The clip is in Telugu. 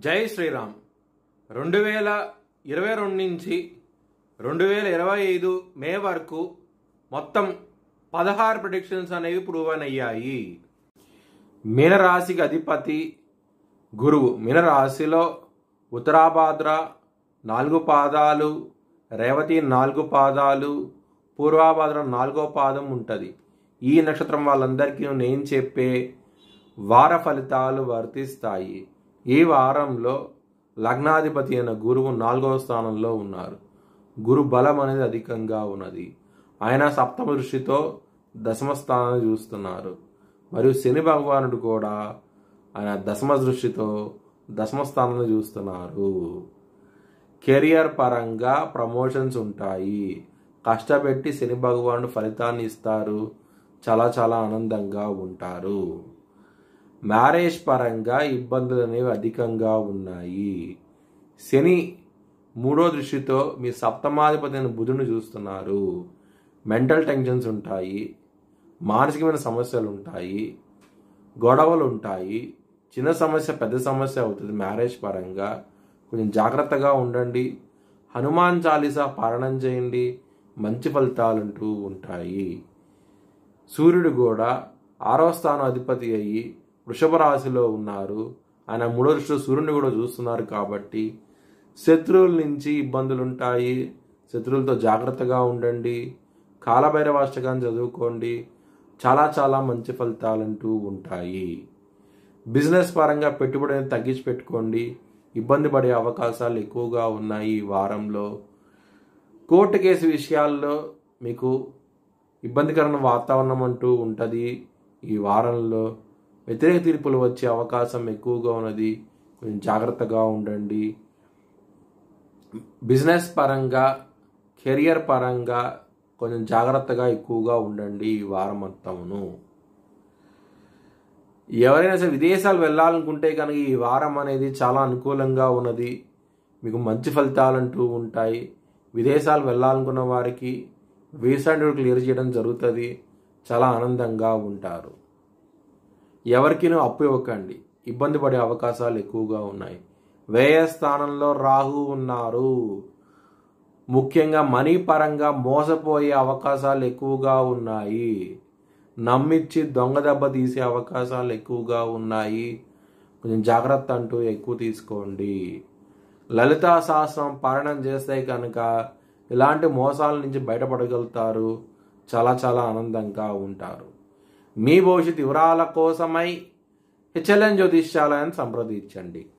జై శ్రీరామ్. 2022 నుంచి 2025 మే వరకు మొత్తం 16 ప్రిడిక్షన్స్ అనేవి ప్రూవన్ అయ్యాయి. మీనరాశికి అధిపతి గురువు. మీనరాశిలో ఉత్తరాభాద్ర 4 పాదాలు, రేవతి 4 పాదాలు, పూర్వాభాద్ర 4వ పాదం ఉంటుంది. ఈ నక్షత్రం వాళ్ళందరికీ నేను చెప్పే వార ఫలితాలు వర్తిస్తాయి. ఈ వారంలో లగ్నాధిపతి అయిన గురువు 4వ స్థానంలో ఉన్నారు. గురు బలం అనేది అధికంగా ఉన్నది. ఆయన సప్తమ దృష్టితో దశమ స్థానాన్ని చూస్తున్నారు. మరియు శని భగవానుడు కూడా ఆయన దశమ దృష్టితో దశమ స్థానాన్ని చూస్తున్నారు. కెరియర్ పరంగా ప్రమోషన్స్ ఉంటాయి. కష్టపెట్టి శని భగవానుడు ఫలితాన్ని ఇస్తారు. చాలా ఆనందంగా ఉంటారు. మ్యారేజ్ పరంగా ఇబ్బందులు అనేవి అధికంగా ఉన్నాయి. శని 3వ దృష్టితో మీ సప్తమాధిపతి అయిన బుధుని చూస్తున్నారు. మెంటల్ టెన్షన్స్ ఉంటాయి, మానసికమైన సమస్యలు ఉంటాయి, గొడవలు ఉంటాయి. చిన్న సమస్య పెద్ద సమస్య అవుతుంది. మ్యారేజ్ పరంగా కొంచెం జాగ్రత్తగా ఉండండి. హనుమాన్ చాలీసా పారాయణం చేయండి. మంచి ఫలితాలుంటూ ఉంటాయి. సూర్యుడు కూడా 6వ స్థానం అధిపతి అయ్యి వృషభ రాశిలో ఉన్నారు. ఆయన 3వ దృష్టిలో సూర్యుడిని కూడా చూస్తున్నారు. కాబట్టి శత్రువుల నుంచి ఇబ్బందులు ఉంటాయి. శత్రువులతో జాగ్రత్తగా ఉండండి. కాలభైరవాష్టకాన్ని చదువుకోండి. చాలా మంచి ఫలితాలంటూ ఉంటాయి. బిజినెస్ పరంగా పెట్టుబడిని తగ్గించి పెట్టుకోండి. ఇబ్బంది పడే అవకాశాలు ఎక్కువగా ఉన్నాయి ఈ వారంలో. కోర్టు కేసు విషయాల్లో మీకు ఇబ్బందికరమైన వాతావరణం అంటూ ఉంటుంది. ఈ వారంలో వ్యతిరేక తీర్పులు వచ్చే అవకాశం ఎక్కువగా ఉన్నది. కొంచెం జాగ్రత్తగా ఉండండి. బిజినెస్ పరంగా, కెరియర్ పరంగా కొంచెం జాగ్రత్తగా ఎక్కువగా ఉండండి ఈ వారం మొత్తమును. ఎవరైనా సరే విదేశాలు వెళ్ళాలనుకుంటే కనుక ఈ వారం అనేది చాలా అనుకూలంగా ఉన్నది. మీకు మంచి ఫలితాలంటూ ఉంటాయి. విదేశాలు వెళ్ళాలనుకున్న వారికి వీసా క్లియర్ చేయడం జరుగుతుంది. చాలా ఆనందంగా ఉంటారు. ఎవరికీ అప్పు ఇవ్వకండి. ఇబ్బంది పడే అవకాశాలు ఎక్కువగా ఉన్నాయి. వ్యయ స్థానంలో రాహు ఉన్నారు. ముఖ్యంగా మనీ పరంగా మోసపోయే అవకాశాలు ఎక్కువగా ఉన్నాయి. నమ్మిచ్చి దొంగ దెబ్బ తీసే అవకాశాలు ఎక్కువగా ఉన్నాయి. కొంచెం జాగ్రత్త అంటూ ఎక్కువ తీసుకోండి. లలితా సహస్రం పారాయణం చేస్తే కనుక ఇలాంటి మోసాల నుంచి బయటపడగలుగుతారు. చాలా ఆనందంగా ఉంటారు. మీ భవిష్యత్ వివరాల కోసమై హెచ్ఎల్ఎన్ జ్యోతిష్యాలయాన్ని సంప్రదించండి.